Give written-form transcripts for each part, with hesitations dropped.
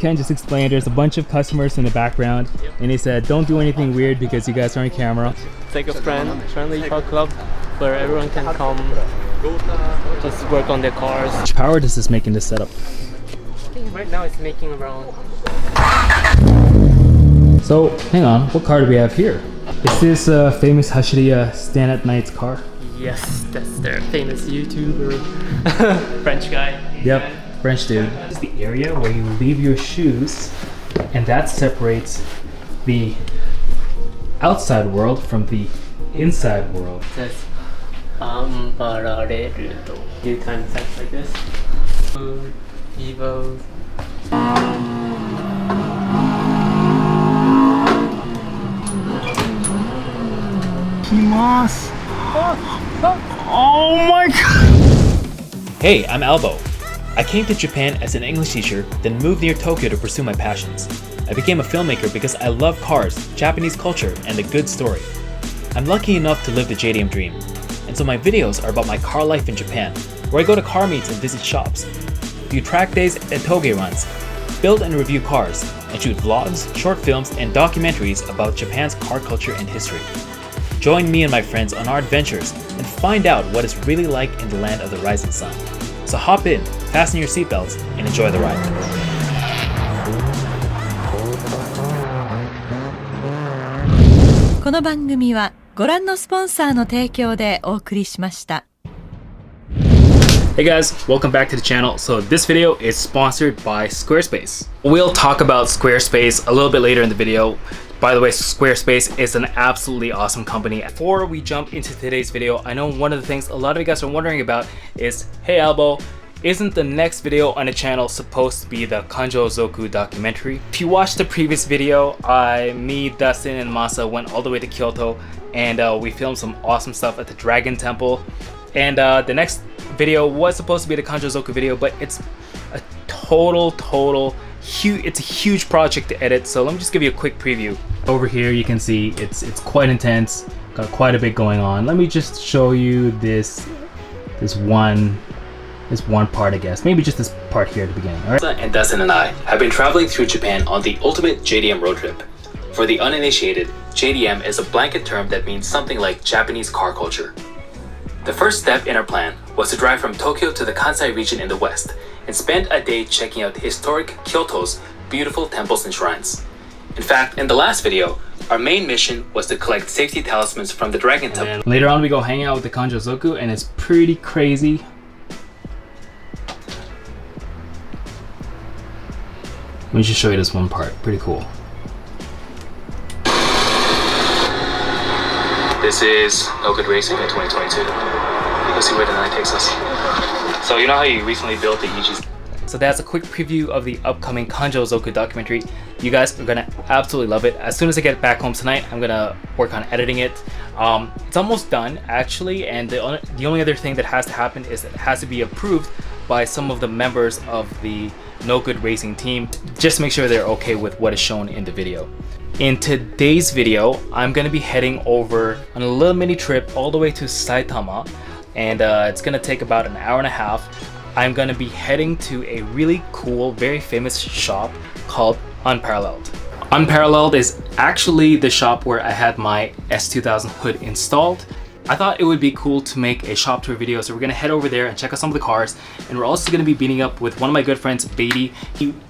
Ken just explained, there's a bunch of customers in the background, and he said don't do anything weird because you guys are on camera. It's like a friendly car club where everyone can come just work on their cars. How much power does this make in this setup? I think right now it's making around. So hang on, what car do we have here? Is this famous hashiriya stand at nights car? Yes, that's their famous YouTuber, French guy. Yep, French dude. This is the area where you leave your shoes, and that separates the outside world from the inside world. It says Unparalleled. You kind of text like this. Evo. Oh my god! Hey, I'm ALBO. I came to Japan as an English teacher, then moved near Tokyo to pursue my passions. I became a filmmaker because I love cars, Japanese culture, and a good story. I'm lucky enough to live the JDM dream, and so my videos are about my car life in Japan, where I go to car meets and visit shops, do track days and toge runs, build and review cars, and shoot vlogs, short films, and documentaries about Japan's car culture and history. Join me and my friends on our adventures and find out what it's really like in the land of the rising sun. So hop in, fasten your seatbelts, and enjoy the ride. この番組はご覧のスポンサーの提供でお送りしました。 Hey guys, welcome back to the channel. So this video is sponsored by Squarespace. We'll talk about Squarespace a little bit later in the video. By the way, Squarespace is an absolutely awesome company. Before we jump into today's video, I know one of the things a lot of you guys are wondering about is, hey ALBO, isn't the next video on the channel supposed to be the roulettezoku documentary? If you watched the previous video, me, Dustin, and Masa went all the way to Kyoto, and we filmed some awesome stuff at the Dragon Temple. And the next video was supposed to be the roulettezoku video, but it's a it's a huge project to edit, so let me just give you a quick preview. Over here you can see it's quite intense, got quite a bit going on. Let me just show you this one part, I guess. Maybe just this part here at the beginning. All right? And Dustin and I have been traveling through Japan on the ultimate JDM road trip. For the uninitiated, JDM is a blanket term that means something like Japanese car culture. The first step in our plan was to drive from Tokyo to the Kansai region in the west and spend a day checking out historic Kyoto's beautiful temples and shrines. In fact, in the last video, our main mission was to collect safety talismans from the Dragon Temple. Later on we go hang out with the roulettezoku, and it's pretty crazy. Let me just show you this one part, pretty cool. This is No Good Racing in 2022. Let's see where the night takes us. So you know how you recently built the Ichi's? So that's a quick preview of the upcoming roulettezoku documentary. You guys are gonna absolutely love it. As soon as I get back home tonight, I'm gonna work on editing it. It's almost done actually, and the only other thing that has to happen is it has to be approved by some of the members of the No Good Racing team. Just make sure they're okay with what is shown in the video. In today's video, I'm gonna be heading over on a little mini trip all the way to Saitama, and it's gonna take about an hour and a half. I'm gonna be heading to a really cool, very famous shop called Unparalleled. Unparalleled is actually the shop where I had my S2000 hood installed. I thought it would be cool to make a shop tour video, so we're gonna head over there and check out some of the cars, and we're also gonna be meeting up with one of my good friends, Beatty.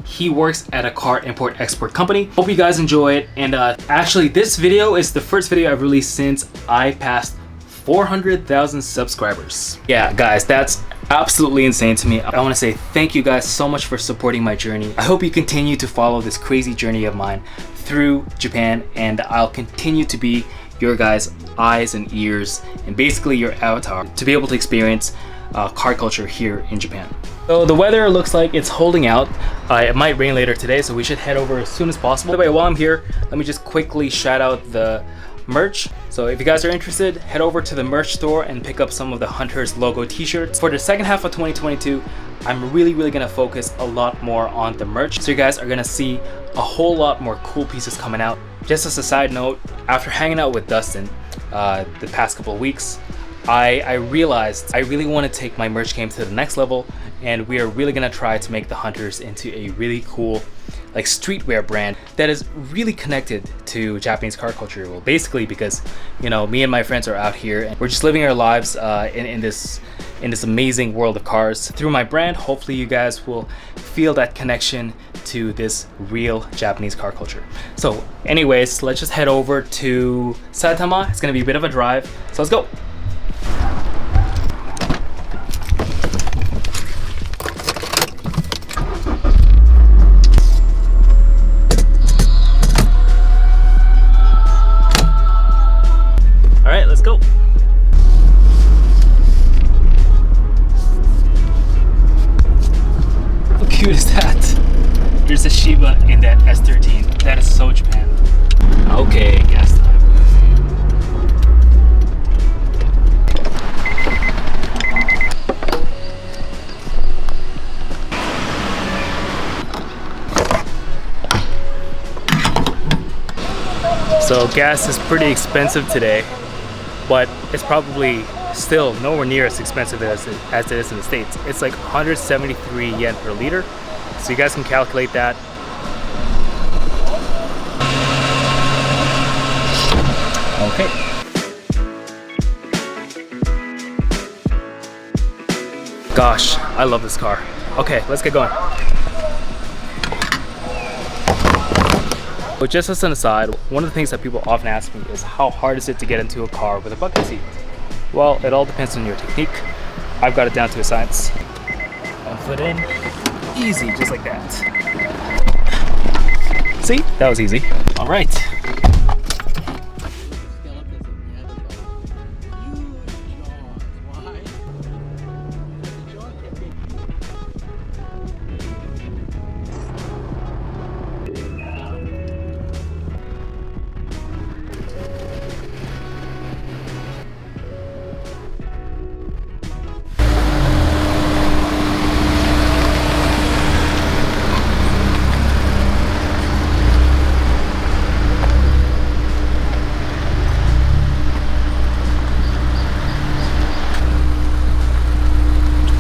He works at a car import-export company. Hope you guys enjoy it, and actually this video is the first video I've released since I passed 400,000 subscribers. Yeah, guys, that's absolutely insane to me. I want to say thank you guys so much for supporting my journey. I hope you continue to follow this crazy journey of mine through Japan, and I'll continue to be your guys' eyes and ears and basically your avatar to be able to experience car culture here in Japan. So the weather looks like it's holding out. It might rain later today, so we should head over as soon as possible. By the way, while I'm here, let me just quickly shout out the merch. So if you guys are interested, head over to the merch store and pick up some of the Hunters logo t-shirts. For the second half of 2022, I'm really gonna focus a lot more on the merch. So you guys are gonna see a whole lot more cool pieces coming out. Just as a side note, after hanging out with Dustin the past couple of weeks, I realized I really want to take my merch game to the next level, and we are really gonna try to make the Hunters into a really cool like streetwear brand that is really connected to Japanese car culture. Well, basically because, you know, me and my friends are out here and we're just living our lives in this amazing world of cars. Through my brand, hopefully you guys will feel that connection to this real Japanese car culture. So anyways, let's just head over to Saitama. It's gonna be a bit of a drive, so let's go. All right, let's go. How cute is that? There's a Shiba in that S13. That is so Japan. Okay, gas time. So gas is pretty expensive today, but it's probably still nowhere near as expensive as it is in the States. It's like 173 yen per liter. So you guys can calculate that. Okay. Gosh, I love this car. Okay, let's get going. But just as an aside, one of the things that people often ask me is how hard is it to get into a car with a bucket seat? Well, it all depends on your technique. I've got it down to a science. One foot in, easy, just like that. See, that was easy. All right.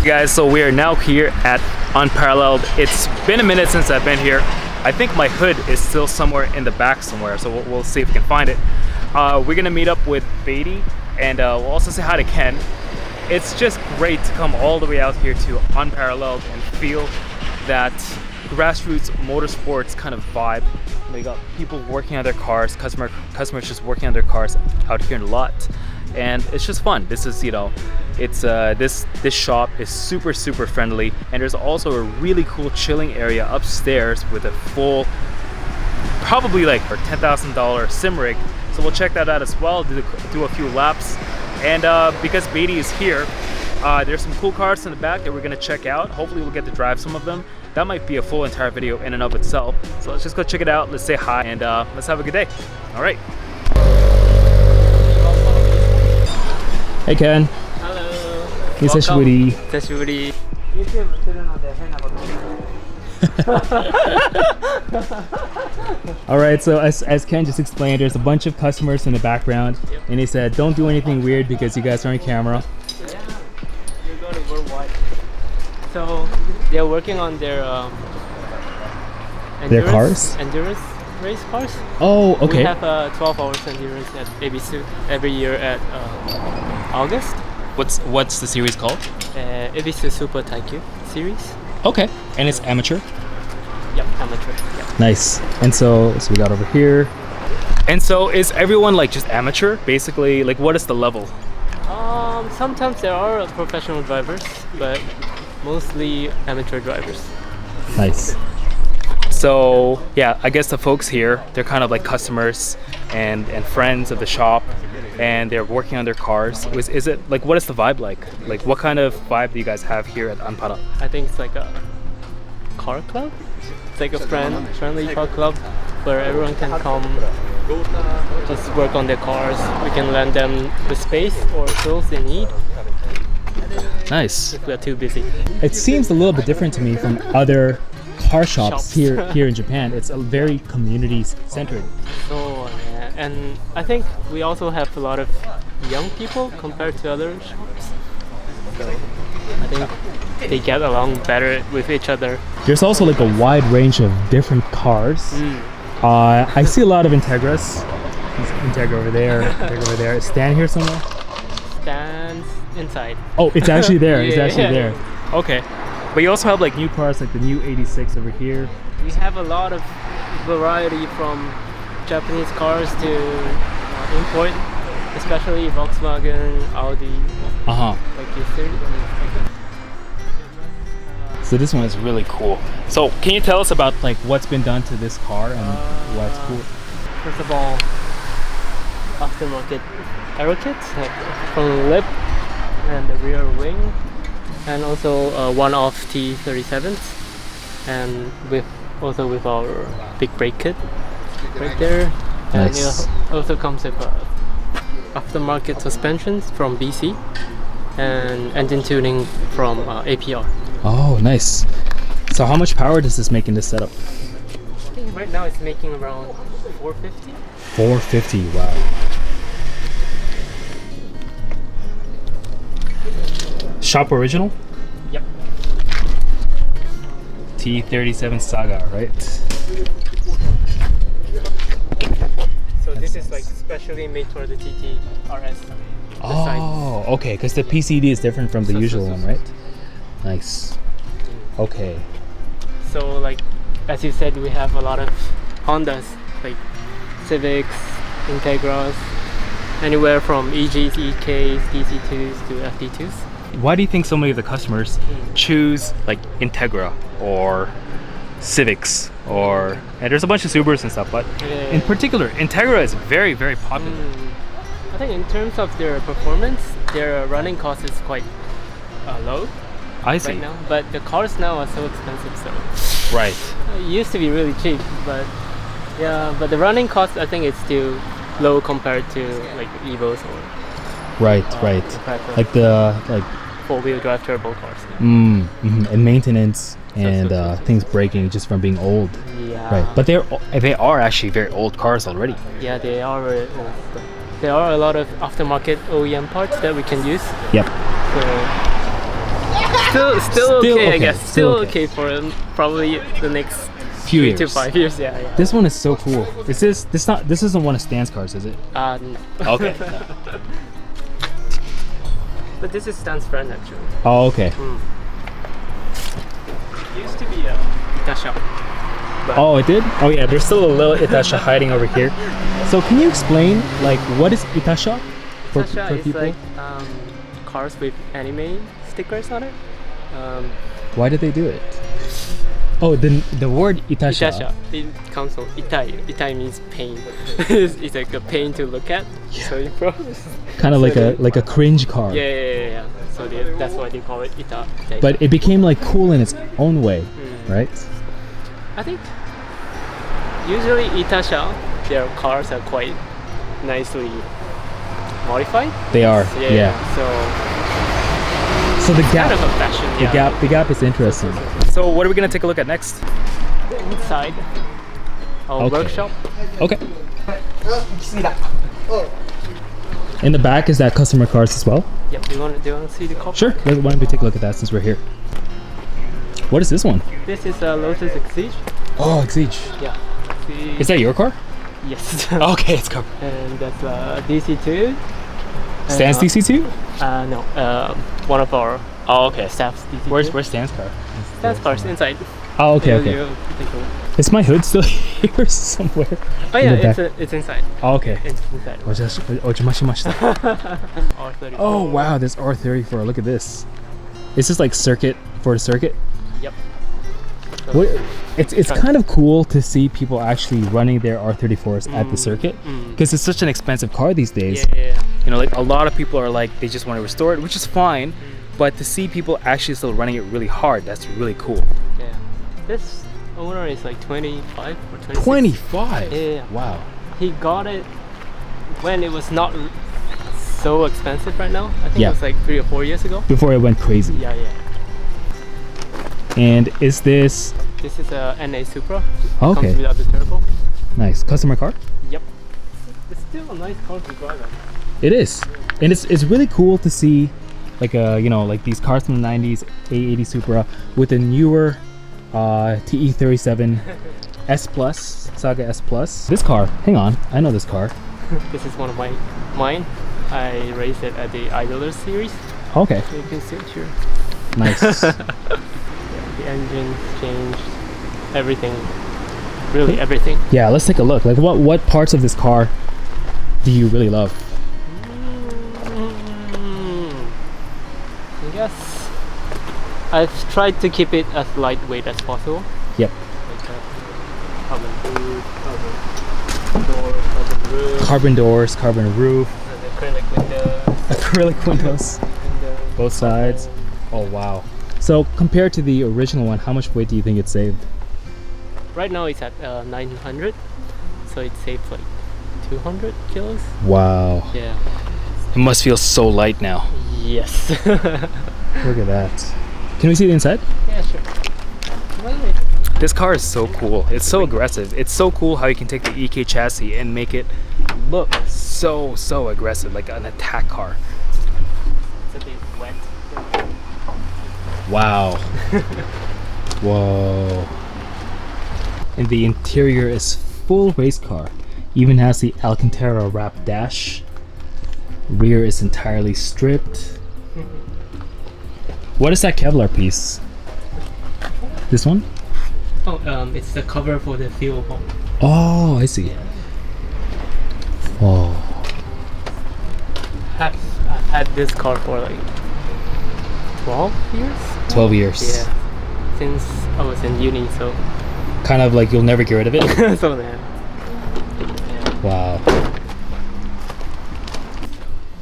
Guys, so we are now here at Unparalleled. It's been a minute since I've been here. I think my hood is still somewhere in the back somewhere, so we'll see if we can find it. We're gonna meet up with Beatty, and we'll also say hi to Ken. It's just great to come all the way out here to Unparalleled and feel that grassroots motorsports kind of vibe. We got people working on their cars, customers just working on their cars out here in the lot, and it's just fun. This is, you know, it's this shop is super friendly, and there's also a really cool chilling area upstairs with a full, probably like for $10,000 sim rig. So we'll check that out as well, do a few laps, and because Beatty is here, there's some cool cars in the back that we're gonna check out. Hopefully we'll get to drive some of them. That might be a full entire video in and of itself. So let's just go check it out. Let's say hi, and let's have a good day. All right. Hey Ken. Hello. Hisashiburi. Hisashiburi. All right, so as Ken just explained, there's a bunch of customers in the background, and he said don't do anything weird because you guys are on camera. Yeah, you're going worldwide. So they're working on their endurance race cars. Oh, okay. We have 12 hours endurance at Ebisu every year at August. What's the series called? Ebisu Super Taikyu series. Okay, and it's amateur. Yep, amateur. Yep. Nice. And so we got over here. And so is everyone like just amateur? Basically, like what is the level? Sometimes there are professional drivers, but mostly amateur drivers. Nice. So yeah, I guess the folks here, they're kind of like customers and friends of the shop, and they're working on their cars. Is it like, what is the vibe like? Like what kind of vibe do you guys have here at Anpara? I think it's like a car club. It's like a friendly car club where everyone can come just work on their cars. We can lend them the space or tools they need. Nice. If we're too busy. It seems a little bit different to me from other car shops here in Japan. It's a very community centered. So yeah, and I think we also have a lot of young people compared to other shops. So I think they get along better with each other. There's also like a wide range of different cars. I see a lot of Integras. There's Integra over there, Integra over there. Stand here somewhere? Stands inside. Oh, it's actually there. It's Yeah, actually yeah. there. Okay. But you also have like new cars like the new 86 over here. We have a lot of variety from Japanese cars to import, especially Volkswagen, Audi, Uh-huh. like you said. So this one is really cool. So can you tell us about like what's been done to this car and what's cool? First of all, aftermarket aero kits from the lip and the rear wing, and also one-off T37s, and also with our big brake kit right there. And Nice. it also comes with aftermarket suspensions from BC and engine tuning from APR. Oh, nice. So how much power does this make in this setup? I think right now it's making around 450. 450, wow. Shop original? Yep. T37 Saga, right? So this is like specially made for the TT RS. Oh, okay, because the PCD is different from the usual one, right? Nice. Okay. So like, as you said, we have a lot of Hondas, like Civics, Integras, anywhere from EGs, EKs, DC2s to FD2s. Why do you think so many of the customers choose like Integra or Civics or and there's a bunch of Subarus and stuff, but in particular Integra is very, very popular. I think in terms of their performance, their running cost is quite low I see. right now, but the cars now are so expensive, so Right. it used to be really cheap, but yeah, but the running cost I think is still low compared to like Evos or Right, right. Like the like four-wheel drive turbo cars. and maintenance and so. things breaking just from being old. Yeah. Right. But they are actually very old cars already. Yeah, they are very old. But there are a lot of aftermarket OEM parts that we can use. Yep. So still okay, I guess. Still Still okay. okay for probably the next Few 3 years. to 5 years. Yeah. This one is so cool. This isn't one of Stan's cars, is it? No. Okay. But this is Stan's friend actually. Oh, okay. It used to be a Itasha. Oh, it did? Oh yeah, there's still a little Itasha hiding over here. So can you explain like what is Itasha for Itasha is people? like cars with anime stickers on it. Why did they do it? Oh, the word Itasha. Itasha. It comes from itai. Itai means pain. It's like a pain to look at. So you probably Kind of like a cringe car. Yeah. So that's why they call it Ita. But it became like cool in its own way, right? I think usually Itasha, their cars are quite nicely modified. They are. Yeah. So the gap, Kind of a fashion. the gap is interesting. So what are we gonna take a look at next? Inside our workshop. Okay. In the back is that customer cars as well? Yep. Do you want to see the car? Sure. Why don't we take a look at that since we're here? What is this one? This is a Lotus Exige. Oh, Exige. Yeah. Is that your car? Yes. Okay, it's covered. And that's DC2. Stan's DC2? No. One of our staff's DC2. Where's Stan's car? Stan's car's inside. Oh, okay, okay. You take a look. Is my hood still here somewhere? Oh In yeah, the back? it's inside. Oh, okay. It's inside. R34. Oh wow, this R34. Look at this. Is this like circuit for the circuit? Yep. What? It's kind of cool to see people actually running their R34s at the circuit because it's such an expensive car these days. Yeah. You know, like a lot of people are like they just want to restore it, which is fine. But to see people actually still running it really hard, that's really cool. Yeah. This owner is like 25 or 26. 25. Yeah. Wow. He got it when it was not so expensive right now. I think Yeah. it was like 3 or 4 years ago. Before it went crazy. Yeah. And is this This is a NA Supra. okay? Comes without the turbo. Nice customer car. Yep. It's still a nice car to drive. It is, and it's really cool to see like like these cars from the 90s, A80 Supra with a newer TE37 S Plus, Saga S Plus. This car, hang on, I know this car. This is one of mine. I raced it at the Idler series. Okay. So you can see it here. Nice. The engine changed, everything, really everything. Yeah, let's take a look. Like what parts of this car do you really love? I guess I've tried to keep it as lightweight as possible. Yep. Like carbon roof, carbon door, carbon roof. Carbon doors, carbon roof. And acrylic windows. Acrylic windows. Both sides. Oh wow. So compared to the original one, how much weight do you think it saved? Right now it's at 900, so it saves like 200 kilos. Wow. Yeah. It must feel so light now. Yes. Look at that. Can we see the inside? Yeah, sure. This car is so cool. It's so aggressive. It's so cool how you can take the EK chassis and make it look so aggressive, like an attack car. It's a bit wet. Wow. Whoa. And the interior is full race car. Even has the Alcantara wrap dash. Rear is entirely stripped. What is that Kevlar piece? This one? Oh, it's the cover for the fuel pump. Oh, I see. Whoa. I've had this car for like 12 years? 12 years. Yeah. Since I was in uni, so. Kind of like you'll never get rid of it? So yeah. Wow.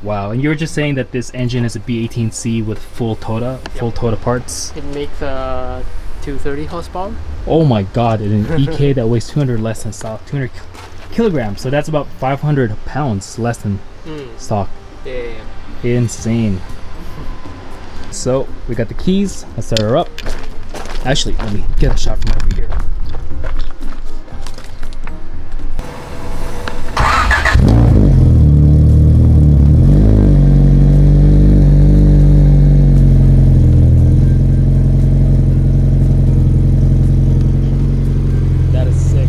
Wow, and you were just saying that this engine is a B18C with full Toyota parts. It makes 230 horsepower. Oh my god, and an EK that weighs 200 less than stock, 200 kilograms. So that's about 500 pounds less than stock. Yeah. Insane. So we got the keys. Let's start her up. Actually, let me get a shot from over here. That is sick.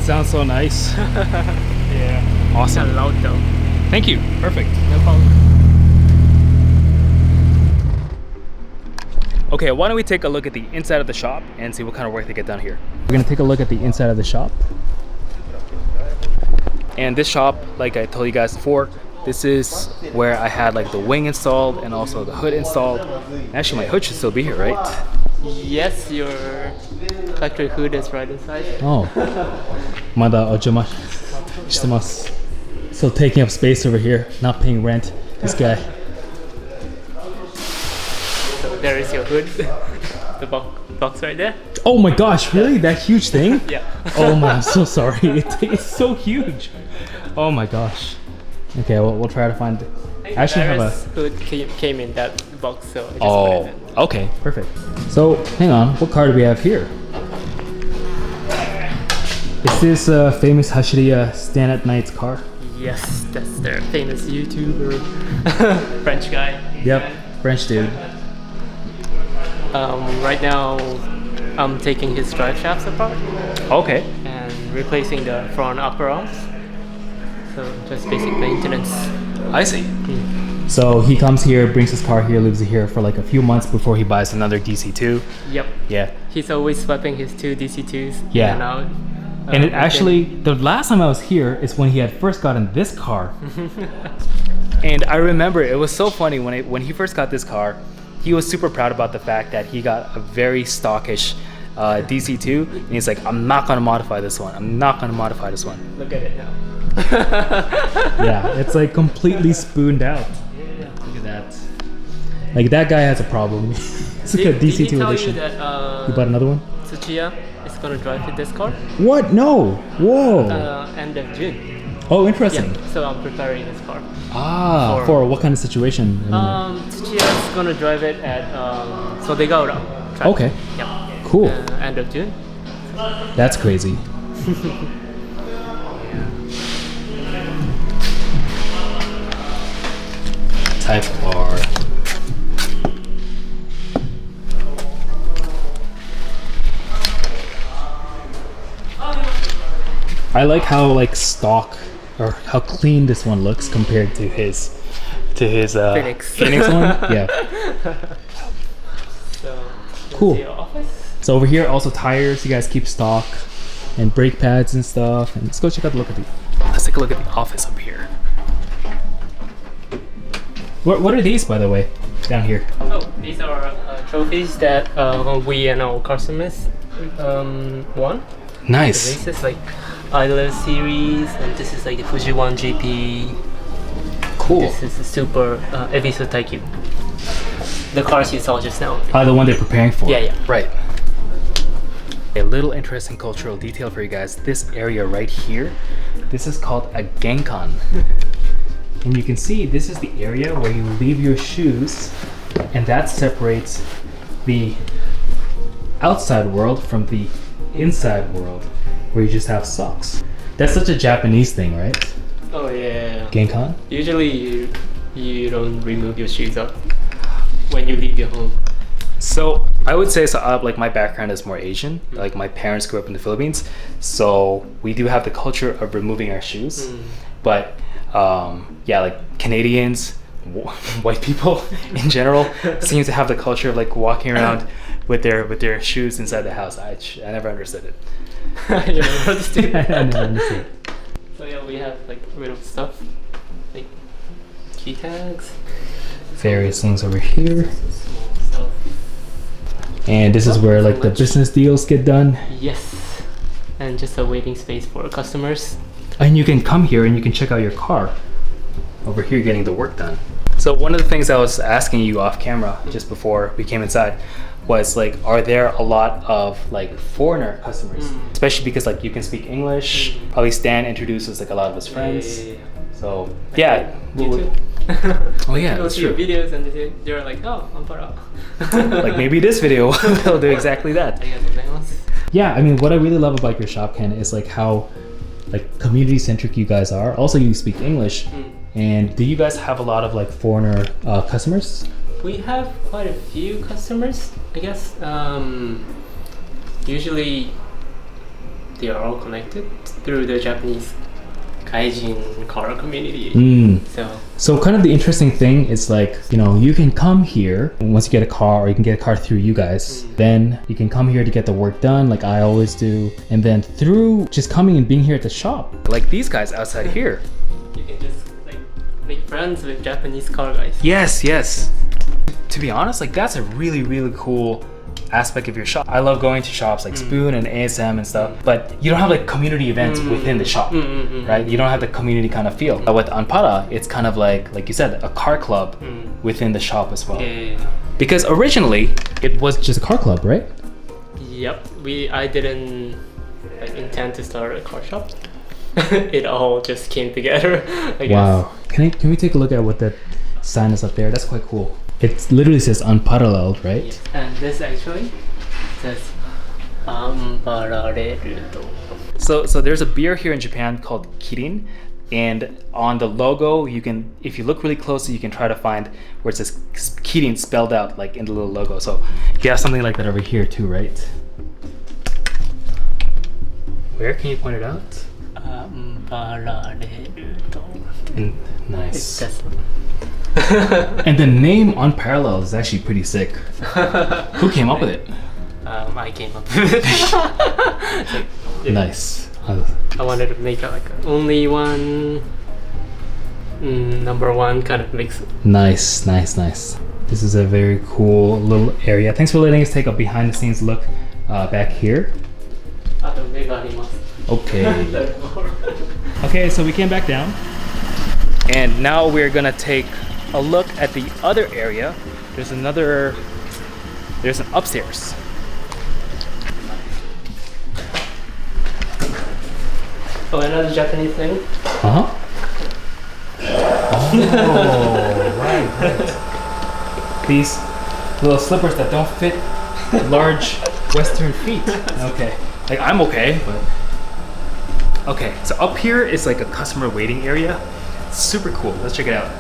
Sounds so nice. Yeah. Awesome. It's loud though. Thank you. Perfect. No problem. Okay, why don't we take a look at the inside of the shop and see what kind of work they get done here. We're gonna take a look at the inside of the shop. And this shop, like I told you guys before, this is where I had like the wing installed and also the hood installed. Actually, my hood should still be here, right? Yes, your factory hood is right inside. Oh. Mada ojima shitemasu. Still taking up space over here, not paying rent. This guy. So there is your hood. The box right there. Oh my gosh, really? That huge thing? Yeah. Oh my, I'm so sorry. It's so huge. Oh my gosh. Okay, we'll try to find. I actually have a hood came in that box, so I just Oh, put it in. okay, perfect. So, hang on, what car do we have here? Is this famous hashiriya Stand at Night's car? Yes, that's their famous YouTuber, French guy. Yep, French dude. Right now, I'm taking his drive shafts apart Okay. and replacing the front upper arms. So just basic maintenance. I see. So he comes here, brings his car here, lives here for like a few months before he buys another DC2. Yep. Yeah. He's always swapping his two DC2s Yeah. in and out. And it actually, the last time I was here is when he had first gotten this car. And I remember it was so funny when he first got this car, he was super proud about the fact that he got a very stockish DC2. And he's like, I'm not gonna modify this one. I'm not gonna modify this one. Look at it now. Yeah, it's like completely spooned out. Look at that. Like that guy has a problem. It's like a DC2 Did he tell edition. you that You bought another one? Tsuchiya is gonna drive with this car? What? No. Whoa. End of June. Oh, interesting. Yeah, so I'm preparing this car. Ah, for what kind of situation? Tsuchiya's gonna drive it at Sodegaura track. Okay. Yeah. Cool. End of June. That's crazy. Type R. I like how like stock or how clean this one looks compared to his Phoenix. Phoenix one. Yeah. So, Cool. the office. So over here also tires. You guys keep stock and brake pads and stuff. And let's go check out the look at the. Let's take a look at the office up here. What are these, by the way, down here? Oh, these are trophies that we and our customers won. Nice. The races like Idler Series, and this is like the Fuji 1 GP. Cool. This is the Super Eviso Taikyu. The cars you saw just now. The one they're preparing for. Yeah. Right. A little interesting cultural detail for you guys. This area right here, this is called a genkan. And you can see this is the area where you leave your shoes, and that separates the outside world from the inside world, where you just have socks. That's such a Japanese thing, right? Oh yeah. Genkan? Usually you don't remove your shoes up when you leave your home. So I would say, like my background is more Asian. Like my parents grew up in the Philippines, so we do have the culture of removing our shoes. But yeah, like Canadians, white people in general, seem to have the culture of like walking around with their shoes inside the house. I never understood it. You never understood. I never understood. So yeah, we have like little stuff, like key tags, Various things over here. small stuff. And this is where like the business deals get done. Yes, and just a waiting space for customers. And you can come here and you can check out your car. Over here getting the work done. So one of the things I was asking you off camera just before we came inside was like, are there a lot of like foreigner customers? Especially because like you can speak English. Probably Stan introduces like a lot of his friends. Yeah. So yeah. You too. Oh yeah, They'll that's see your true. videos and they're like, oh, Unparalleled. Like maybe this video will do exactly that. Yeah, I mean what I really love about your shop, Ken, is like how like community centric you guys are. Also you speak English. And do you guys have a lot of like foreigner customers? We have quite a few customers, I guess. Usually they are all connected through the Japanese Gaijin car community. So kind of the interesting thing is like, you know, you can come here once you get a car, or you can get a car through you guys. Then you can come here to get the work done like I always do. And then through just coming and being here at the shop. Like these guys outside here. You can just like make friends with Japanese car guys. Yes. To be honest, like that's a really, really cool aspect of your shop. I love going to shops like Spoon and ASM and stuff, but you don't have like community events within the shop, right? You don't have the community kind of feel. With Anpara, it's kind of like you said, a car club within the shop as well. Yeah. Because originally it was Just a car club, right? Yep. I didn't like, intend to start a car shop. It all just came together, I guess. Wow. Can we take a look at what that sign is up there? That's quite cool. It literally says Unparalleled, right? Yes. And this actually says Unparalleled. So there's a beer here in Japan called Kirin, and on the logo you can, if you look really closely, you can try to find where it says Kirin spelled out like in the little logo. So you have something like that over here too, right? Where can you point it out? Nice. And the name Unparalleled is actually pretty sick. Who came up with it? I came up with it. Nice. I wanted to make like only one number one kind of mix. Nice. This is a very cool little area. Thanks for letting us take a behind the scenes look back here. Okay. Okay, so we came back down. And now we're gonna take a look at the other area. There's an upstairs. Oh, another Japanese thing. Uh huh. Oh, right. These little slippers that don't fit large Western feet. Okay. Like, I'm okay, but. Okay, so up here is like a customer waiting area. It's super cool. Let's check it out.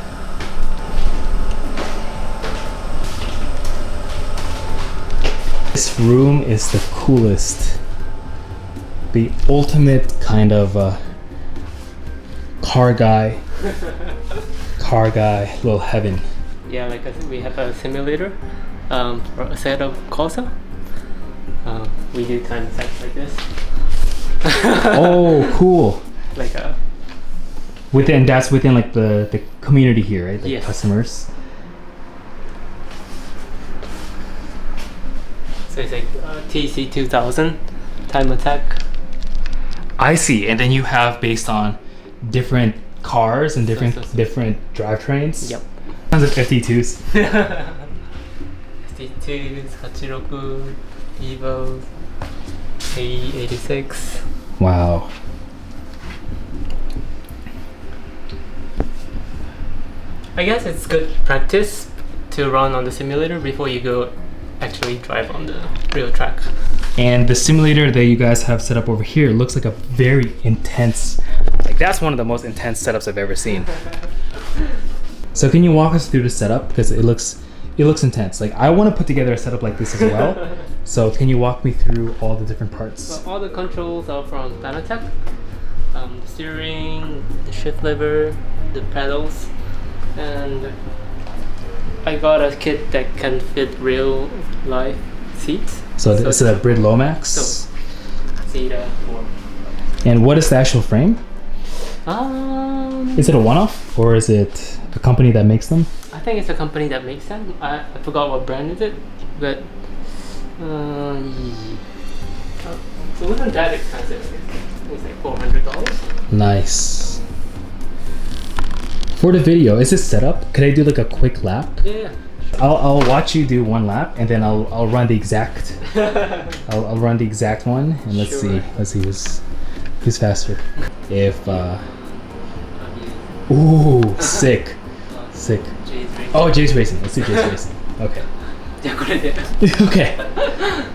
This room is the coolest. The ultimate kind of car guy, little heaven. Yeah, like I said, we have a simulator for a set of Corsa. We do time sets like this. Oh, cool. Like a That's within like the community here, right? Like yes. Customers. So it's like TC 2000 time attack. I see, and then you have based on different cars and different drivetrains. Yep. Tons of 52s. ST2s, Hachiroku, Evos, A86. Wow. I guess it's good practice to run on the simulator before you go actually drive on the real track. And the simulator that you guys have set up over here looks like a very intense, like that's one of the most intense setups I've ever seen. So can you walk us through the setup? Because it looks intense. Like I want to put together a setup like this as well. So can you walk me through all the different parts? So all the controls are from Fanatec. The steering, the shift lever, the pedals, and I got a kit that can fit real life seats. So this is a Brid Lomax. So seat 4. And what is the actual frame? Um, Is it a one-off or is it a company that makes them? I think it's a company that makes them. I forgot what brand is it, but yeah. So it wasn't that expensive. It was like $400. Nice. For the video, is this set up? Could I do like a quick lap? Yeah. I'll watch you do one lap and then I'll run the exact. I'll run the exact one and let's Sure. see who's faster. If ooh, sick. Oh, Jay's racing. Let's do Jay's racing. Okay. Okay.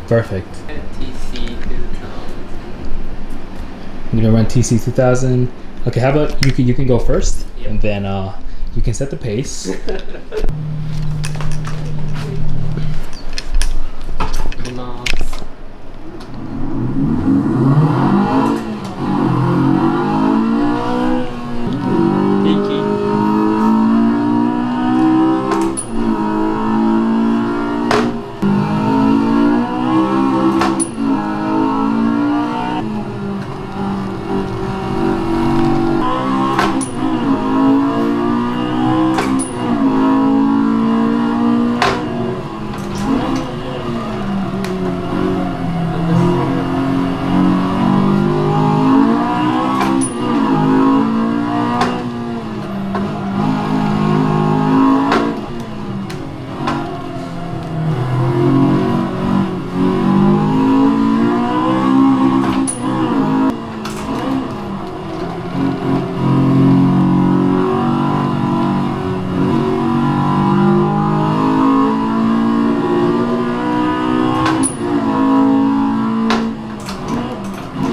Perfect. TC 2000. I'm gonna run TC 2000. Okay, how about you can go first, Yep. and then you can set the pace.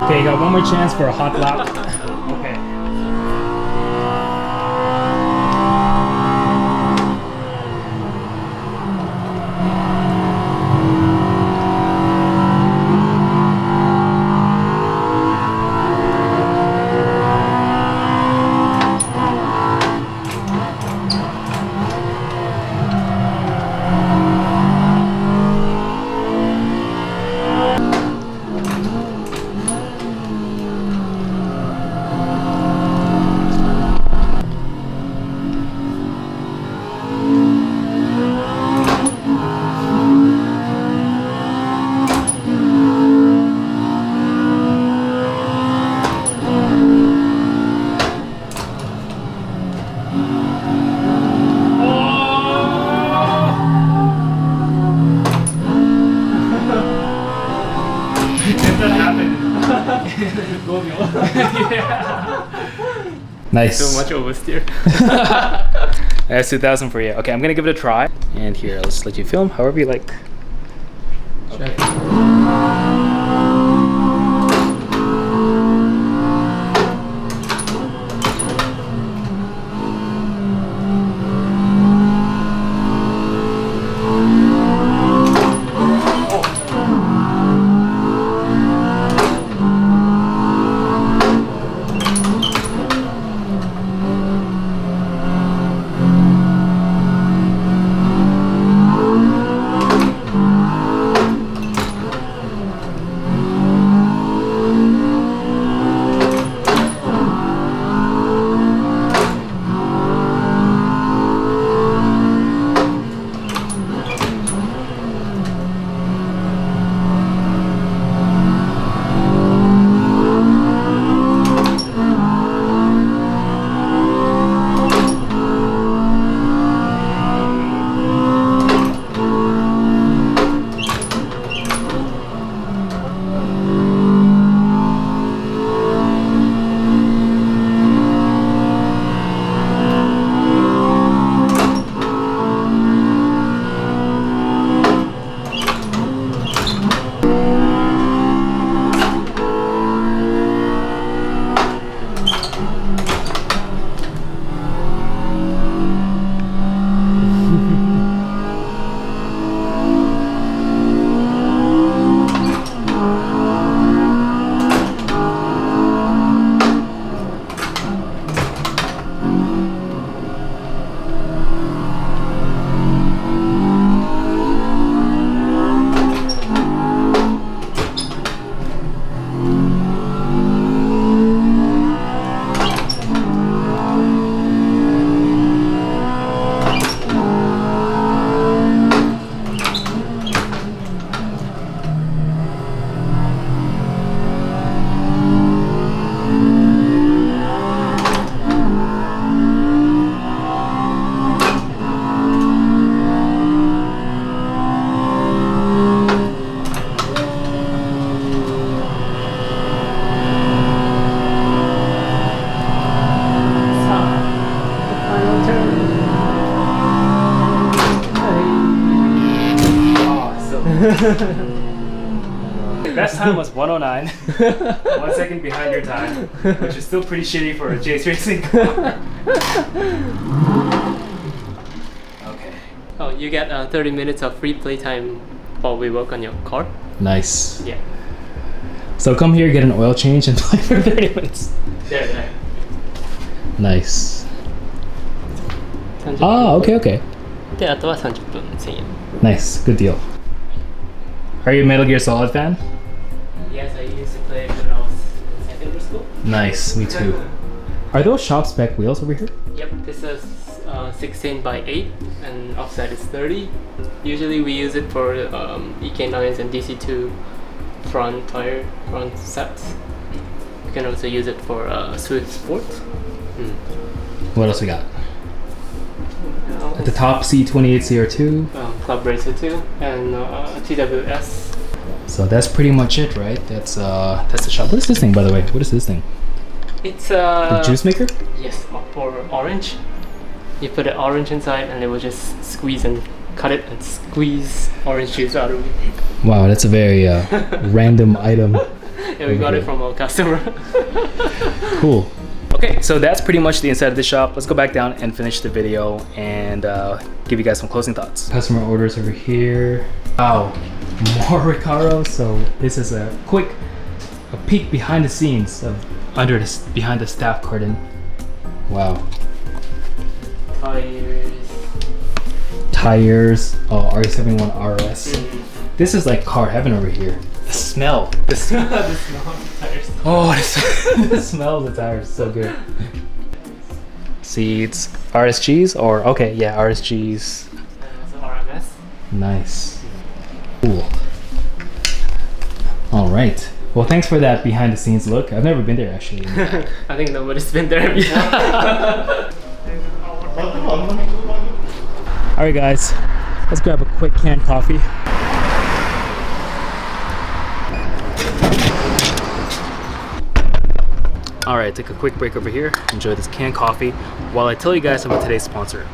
Okay, you got one more chance for a hot lap. Okay. That happened. Yeah. Nice. So much oversteer. That's 2,000 for you. Okay, I'm gonna give it a try. And here, let's let you film however you like. Okay. Best time was 109. 1 second behind your time, which is still pretty shitty for a chase racing car. Okay. Oh, you get 30 minutes of free playtime while we work on your car. Nice. Yeah. So come here, get an oil change, and play for 30 minutes. There. Nice. 30 Ah, okay, okay. で、あとは30分1000円。 Nice, good deal. Are you a Metal Gear Solid fan? Yes, I used to play when I was in secondary school. Nice, me too. Are those shop spec wheels over here? Yep, this is 16 by 8 and offset is 30. Usually we use it for EK9s and DC2 front sets. You can also use it for Swift Sports. What else we got? At the top, C28 CR2. Club Racer 2 and TWS. So that's pretty much it, right? That's the shop. What is this thing, by the way? What is this thing? It's The juice maker? Yes, for orange. You put an orange inside and it will just squeeze and cut it and squeeze orange juice out of it. Wow, that's a very random item. Yeah, we got it from our customer. Cool. Okay, so that's pretty much the inside of the shop. Let's go back down and finish the video and give you guys some closing thoughts. Customer orders over here. Wow, more Recaro. So this is a peek behind the scenes of behind the staff curtain. Wow. Tires. Oh, RE71 RS. This is like car heaven over here. The smell. The smell. The smell of the tires. Oh, the smell of the tires. So good. Seats. RSGs or okay, yeah, RSGs. And also RMS. Nice. Cool. All right. Well, thanks for that behind the scenes look. I've never been there actually. I think nobody's been there before. All right, guys. Let's grab a quick canned coffee. Alright, take a quick break over here. Enjoy this canned coffee while I tell you guys about today's sponsor.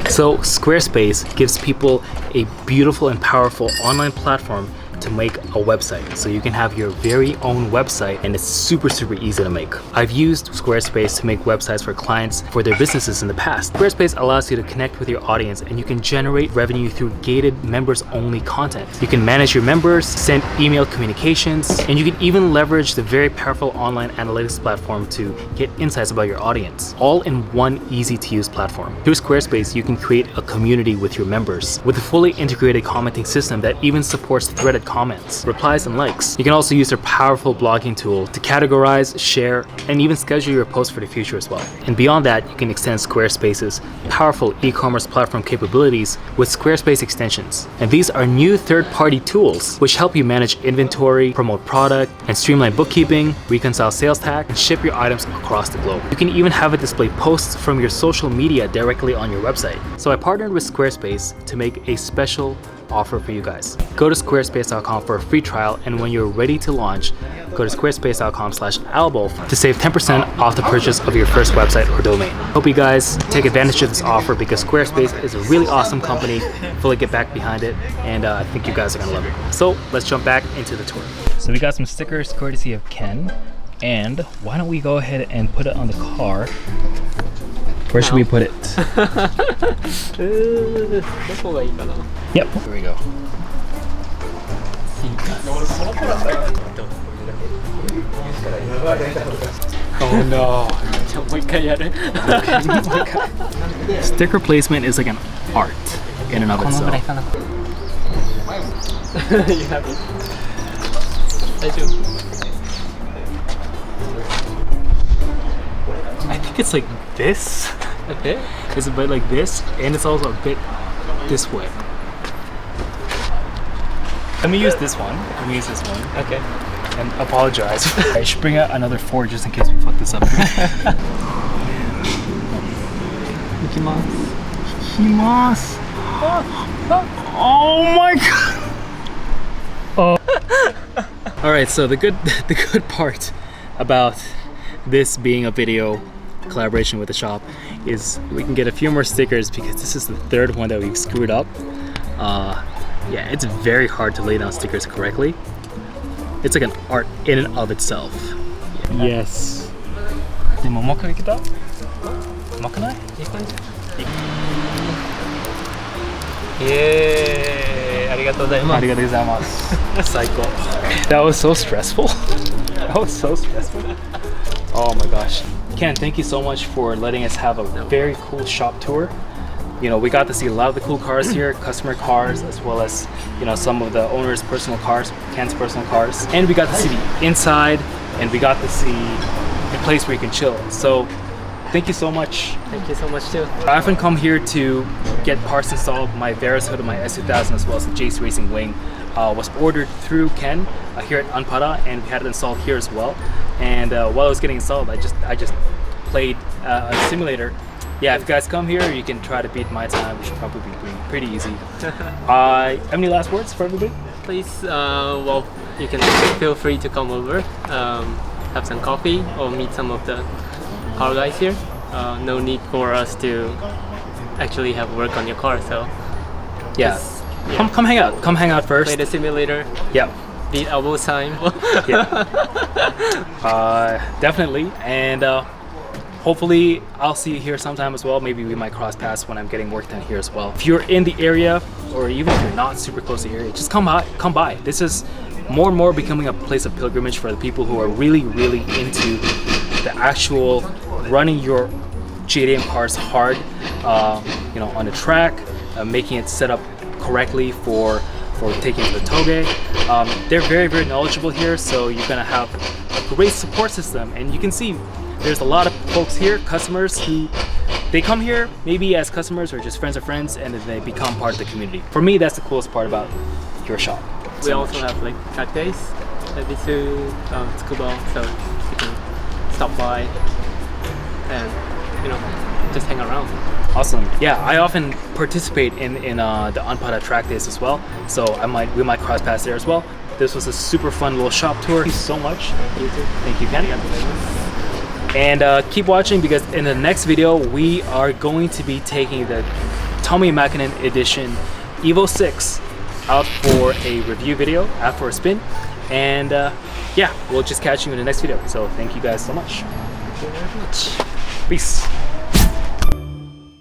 So, Squarespace gives people a beautiful and powerful online platform to make a website. So you can have your very own website, and it's super easy to make. I've used Squarespace to make websites for clients for their businesses in the past. Squarespace allows you to connect with your audience, and you can generate revenue through gated members only content. You can manage your members, send email communications, and you can even leverage the very powerful online analytics platform to get insights about your audience, all in one easy to use platform. Through Squarespace, you can create a community with your members with a fully integrated commenting system that even supports threaded comments, replies, and likes. You can also use their powerful blogging tool to categorize, share, and even schedule your posts for the future as well. And beyond that, you can extend Squarespace's powerful e-commerce platform capabilities with Squarespace extensions. And these are new third-party tools which help you manage inventory, promote product, and streamline bookkeeping, reconcile sales tax, and ship your items across the globe. You can even have it display posts from your social media directly on your website. So I partnered with Squarespace to make a special offer for you guys. Go to squarespace.com for a free trial, and when you're ready to launch, go to squarespace.com/ALBO to save 10% off the purchase of your first website or domain. Hope you guys take advantage of this offer because Squarespace is a really awesome company. Fully get back behind it, and I think you guys are gonna love it. So let's jump back into the tour. So we got some stickers courtesy of Ken, and why don't we go ahead and put it on the car? Where should we put it? Yep. Here we go. Oh no. Sticker placement is like an art in and of itself. You have it. I think it's like this. Okay. It's a bit like this, and it's also a bit this way. Let me use this one. Okay. And apologize. I should bring out another 4 just in case we fuck this up. Ikimasu. Oh my god. Oh. All right. So the good part about this being a video collaboration with the shop is we can get a few more stickers because this is the 3rd one that we've screwed up. Yeah, it's very hard to lay down stickers correctly. It's like an art in and of itself. Yes. でもうまくいけた？うまくない？いい感じ。ありがとうございます。ありがとうございます。最高。That was so stressful. That was so stressful. Oh my gosh. Ken, thank you so much for letting us have a very cool shop tour. You know, we got to see a lot of the cool cars here, customer cars, as well as, you know, some of the owner's personal cars, Ken's personal cars. And we got to see the inside, and we got to see a place where you can chill. So, thank you so much. Thank you so much too. I often come here to get parts installed. My Veras hood of my S2000 as well as the Jace Racing Wing was ordered through Ken here at Unparalleled, and we had it installed here as well. And while it was getting installed, I just played a simulator. Yeah, if you guys come here, you can try to beat my time, which should probably be pretty easy. Have any last words for everybody? Please, well, you can feel free to come over, have some coffee, or meet some of the car guys here. No need for us to actually have work on your car, so yeah. Come hang out. Come hang out first. Play the simulator. Yeah. Beat ALBO time. Yeah. Definitely, and hopefully I'll see you here sometime as well. Maybe we might cross paths when I'm getting work done here as well. If you're in the area, or even if you're not super close to the area, just come by. This is more and more becoming a place of pilgrimage for the people who are really into the actual running your JDM cars hard, you know, on the track, making it set up correctly for taking to the toge. They're very knowledgeable here, so you're gonna have a great support system. And you can see there's a lot of folks here, customers who they come here maybe as customers or just friends of friends, and then they become part of the community. For me, that's the coolest part about your shop. We also have like track days at Bitsu, Tsukuba, so you can stop by and, you know, just hang around. Awesome. Yeah, I often participate in the Unparalleled track days as well, so we might cross paths there as well. This was a super fun little shop tour. Thank you so much. Thank you, Ken. And keep watching, because in the next video we are going to be taking the Tommy Makinen edition Evo 6 out for a review video, out for a spin. And yeah, we'll just catch you in the next video. So thank you guys so much. Thank you very much. Peace.